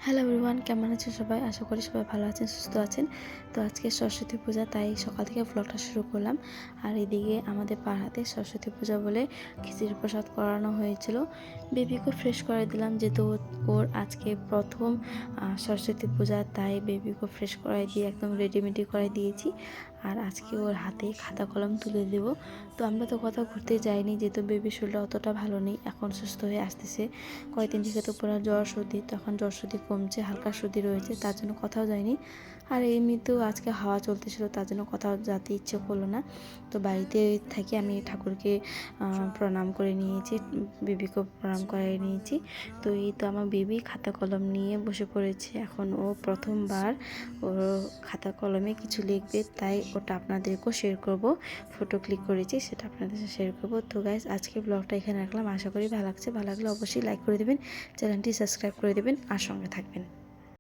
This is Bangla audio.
হ্যালো এভরিওয়ান, কেমন আছেন সবাই? আশা করি সবাই ভালো আছেন, সুস্থ আছেন। তো আজকে সরস্বতী পূজা, তাই সকাল থেকে ব্লগটা শুরু করলাম। আর এদিকে আমাদের পাড়াতে সরস্বতী পূজা বলে খিচুড়ি প্রসাদ করানো হয়েছিল। বেবিকে ফ্রেশ করে দিলাম, যেহেতু ওর আজকে প্রথম সরস্বতী পূজা, তাই বেবিকে ফ্রেশ করাই দিয়ে একদম রেডিমেডি করে দিয়েছি। আর আজকে ওর হাতে খাতা কলম তুলে দেব। তো আমরা তো কোথাও ঘুরতে যাইনি, যেহেতু বেবির শরীরটা অতটা ভালো নেই, এখন সুস্থ হয়ে আসতেছে। কয়েকদিন থেকে তো পুরো জ্বর সর্দি, তখন জ্বর সর্দি কমছে, হালকা সর্দি রয়েছে, তার জন্য কোথাও যায়নি। আর এমনিতেও আজকে হাওয়া চলতেছিল, তার জন্য কোথাও যেতে ইচ্ছে করলো না। তো বাড়িতে থেকে আমি ঠাকুরকে প্রণাম করে নিয়েছি, বেবিকে প্রণাম করে নিয়েছি। তো এই তো আমার বেবি খাতা কলম নিয়ে বসে পড়েছে। এখন ও প্রথমবার ওর খাতা কলমে কিছু লিখবে, তাই ওটা আপনাদেরকেও শেয়ার করব। ফটো ক্লিক করেছি, সেটা আপনাদের সাথে শেয়ার করব। তো গাইস, আজকে ব্লগটা এখানে রাখলাম। আশা করি ভালো লাগছে। ভালো লাগলে অবশ্যই লাইক করে দেবেন, চ্যানেলটি সাবস্ক্রাইব করে দেবেন আর সঙ্গে থাকবেন।